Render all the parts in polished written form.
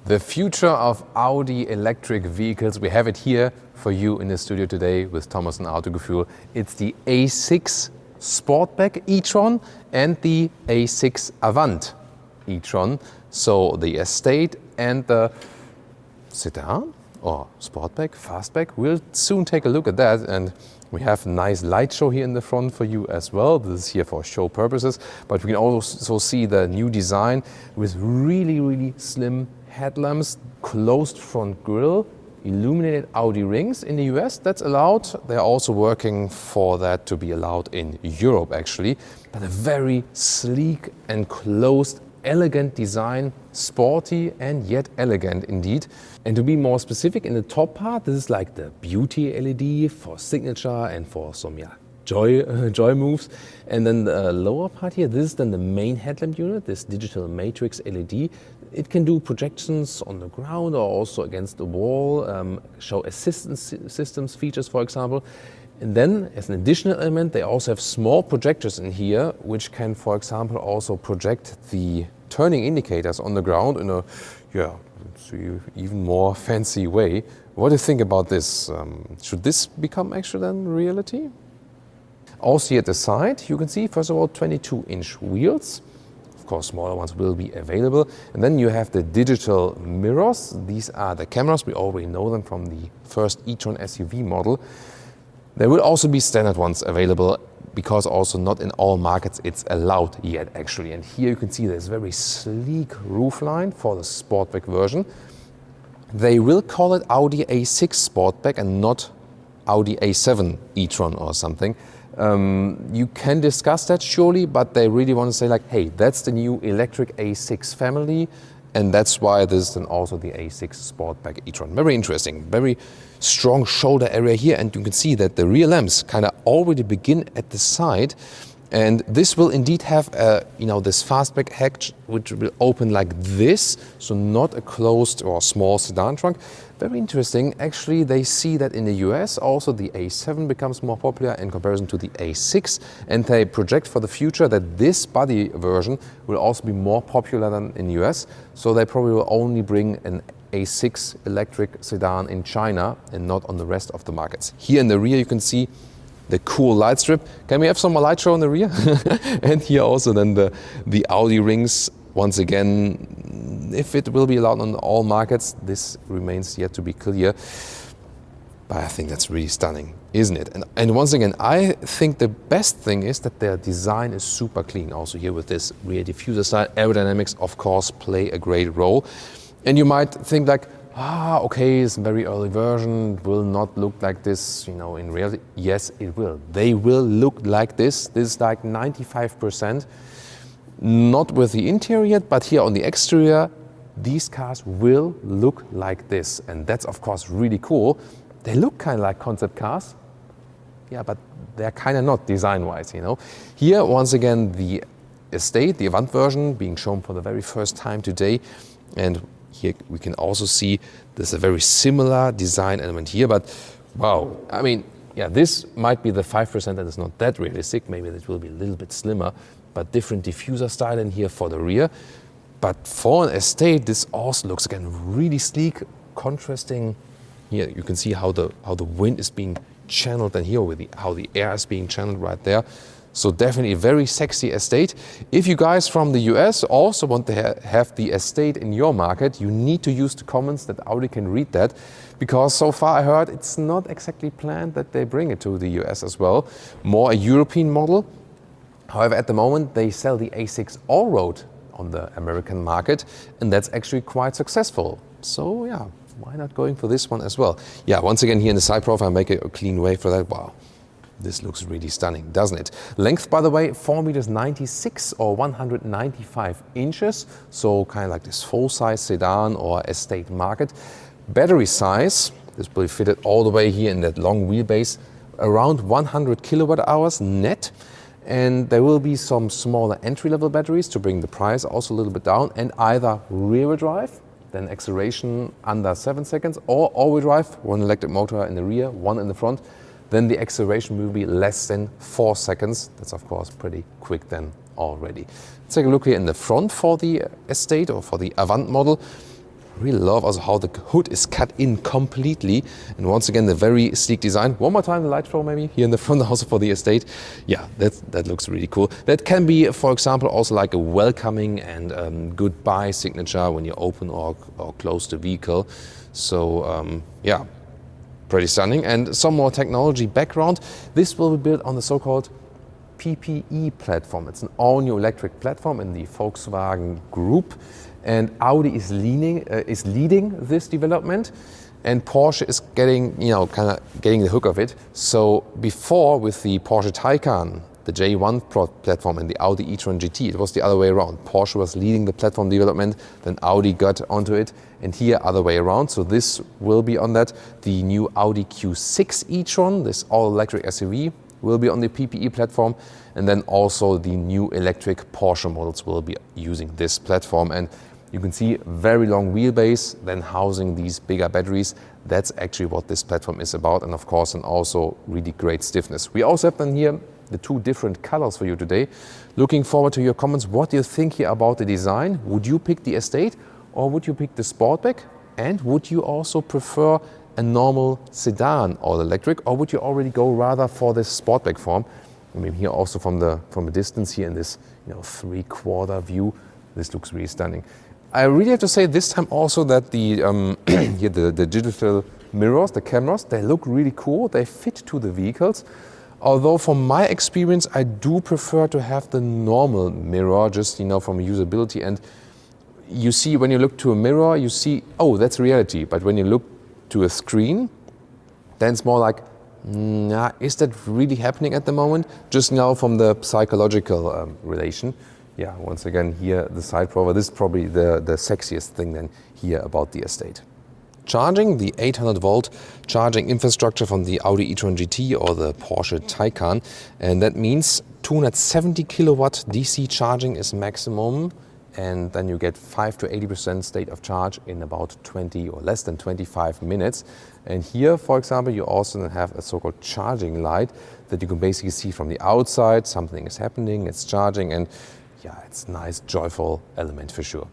The future of Audi electric vehicles. We have it here for you in the studio today with Thomas Autogefühl. It's the A6 Sportback e-tron and the A6 Avant e-tron. So the estate and the sedan or Sportback, Fastback. We'll soon take a look at that, and we have a nice light show here in the front for you as well. This is here for show purposes, but we can also see the new design with really slim headlamps, closed front grille, illuminated Audi rings in the US. That's allowed. They're also working for that to be allowed in Europe actually, but a very sleek and closed, elegant design, sporty and yet elegant indeed. And to be more specific, in the top part, this is like the beauty LED for signature and for some joy moves. And then the lower part here, this is then the main headlamp unit, this digital matrix LED. It can do projections on the ground or also against the wall, show assistance systems features, for example. And then, as an additional element, they also have small projectors in here, which can, for example, also project the turning indicators on the ground in a, even more fancy way. What do you think about this? Should this become actually then reality? Also here at the side, you can see, first of all, 22-inch wheels. Of course, smaller ones will be available. And then you have the digital mirrors. These are the cameras. We already know them from the first e-tron SUV model. There will also be standard ones available, because also not in all markets it's allowed yet actually. And here you can see there's very sleek roofline for the Sportback version. They will call it Audi A6 Sportback and not Audi A7 e-tron or something. You can discuss that surely, but they really want to say like, hey, that's the new electric A6 family, and that's why this is then also the A6 Sportback e-tron. Very interesting, very strong shoulder area here, and you can see that the rear lamps kind of already begin at the side, and this will indeed have this fastback hatch which will open like this, so not a closed or small sedan trunk. Very interesting. Actually, they see that in the US also the A7 becomes more popular in comparison to the A6, and they project for the future that this body version will also be more popular than in the US. So they probably will only bring an A6 electric sedan in China and not on the rest of the markets. Here in the rear you can see the cool light strip. Can we have some more light show in the rear? And here also then the Audi rings. Once again, if it will be allowed on all markets, this remains yet to be clear. But I think that's really stunning, isn't it? And once again, I think the best thing is that their design is super clean. Also here with this rear diffuser side, aerodynamics of course play a great role. And you might think like, okay, it's a very early version, it will not look like this, in reality. Yes, it will. They will look like this. This is like 95%. Not with the interior yet, but here on the exterior, these cars will look like this. And that's of course really cool. They look kind of like concept cars. Yeah, but they're kind of not design-wise, Here, once again, the estate, the Avant version, being shown for the very first time today. And here we can also see there's a very similar design element here, but wow, this might be the 5% that is not that realistic. Maybe it will be a little bit slimmer, but different diffuser style in here for the rear. But for an estate, this also looks again really sleek, contrasting. Here you can see how the wind is being channeled, and here with how the air is being channeled right there. So definitely a very sexy estate. If you guys from the US also want to have the estate in your market, you need to use the comments that Audi can read that, because so far I heard it's not exactly planned that they bring it to the US as well. More a European model. However, at the moment they sell the A6 all-road on the American market, and that's actually quite successful. So yeah, why not going for this one as well? Yeah, once again here in the side profile, make a clean way for that. Wow. This looks really stunning, doesn't it? Length, by the way, 4.96 meters or 195 inches. So kind of like this full-size sedan or estate market. Battery size, this will be fitted all the way here in that long wheelbase, around 100 kilowatt hours net. And there will be some smaller entry-level batteries to bring the price also a little bit down, and either rear-wheel drive, then acceleration under 7 seconds, or all-wheel drive, one electric motor in the rear, one in the front. Then the acceleration will be less than 4 seconds. That's of course pretty quick then already. Let's take a look here in the front for the estate or for the Avant model. I really love also how the hood is cut in completely, and once again the very sleek design. One more time the light show maybe here in the front also for the estate. Yeah, that looks really cool. That can be, for example, also like a welcoming and goodbye signature when you open or close the vehicle. So yeah, pretty stunning. And some more technology background. This will be built on the so-called PPE platform. It's an all-new electric platform in the Volkswagen Group. And Audi is leading this development, and Porsche is getting the hook of it. So before, with the Porsche Taycan, the J1 platform, and the Audi e-tron GT, it was the other way around. Porsche was leading the platform development, then Audi got onto it, and here other way around. So this will be on that. The new Audi Q6 e-tron, this all-electric SUV, will be on the PPE platform, and then also the new electric Porsche models will be using this platform. And you can see very long wheelbase, then housing these bigger batteries. That's actually what this platform is about, and of course, and also really great stiffness. We also have then here the two different colors for you today. Looking forward to your comments. What do you think here about the design? Would you pick the Estate, or would you pick the Sportback? And would you also prefer a normal sedan all electric, or would you already go rather for this Sportback form? I mean, here also from a distance here in this 3/4 view, this looks really stunning. I really have to say this time also that the digital mirrors, the cameras, they look really cool. They fit to the vehicles. Although from my experience, I do prefer to have the normal mirror, just from a usability. And you see, when you look to a mirror, you see, oh, that's reality. But when you look to a screen, then it's more like, is that really happening at the moment? Just now from the psychological relation. Yeah, once again, here the side profile, this is probably the sexiest thing then here about the Estate. Charging, the 800 volt charging infrastructure from the Audi e-tron GT or the Porsche Taycan, and that means 270 kilowatt DC charging is maximum, and then you get 5 to 80% state of charge in about 20 or less than 25 minutes. And here, for example, you also have a so-called charging light that you can basically see from the outside. Something is happening, it's charging, and yeah, it's a nice, joyful element for sure.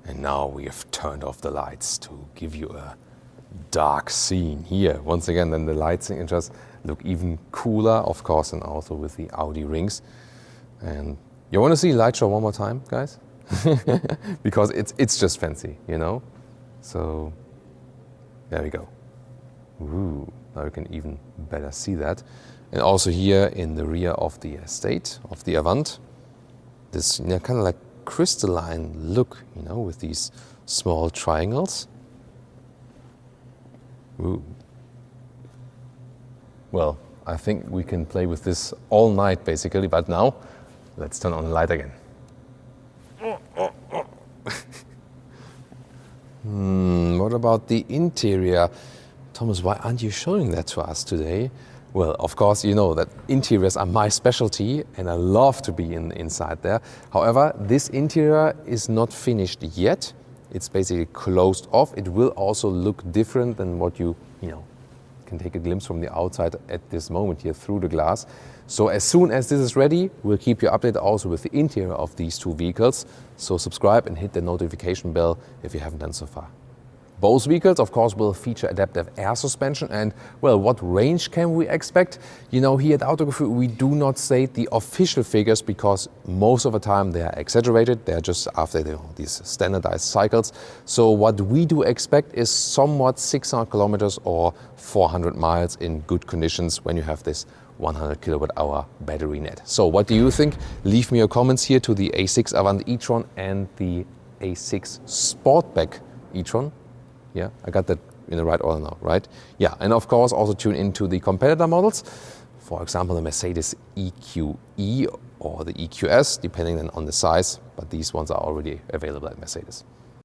And now we have turned off the lights to give you a dark scene here. Once again, then the light signatures look even cooler, of course, and also with the Audi rings. And you want to see light show one more time, guys? Because it's just fancy, So there we go. Ooh, now you can even better see that. And also here in the rear of the Estate, of the Avant, this kind of like crystalline look, with these small triangles. Ooh. Well, I think we can play with this all night basically, but now let's turn on the light again. What about the interior? Thomas, why aren't you showing that to us today? Well, of course, you know that interiors are my specialty and I love to be inside there. However, this interior is not finished yet. It's basically closed off. It will also look different than what you can take a glimpse from the outside at this moment here through the glass. So as soon as this is ready, we'll keep you updated also with the interior of these two vehicles. So subscribe and hit the notification bell if you haven't done so far. Both vehicles, of course, will feature adaptive air suspension. And, well, what range can we expect? Here at Autogefühl, we do not state the official figures because most of the time they are exaggerated. They are just after these standardized cycles. So what we do expect is somewhat 600 kilometers or 400 miles in good conditions when you have this 100 kilowatt hour battery net. So what do you think? Leave me your comments here to the A6 Avant e-tron and the A6 Sportback e-tron. Yeah, I got that in the right order now, right? Yeah, and of course also tune into the competitor models. For example, the Mercedes EQE or the EQS, depending on the size, but these ones are already available at Mercedes.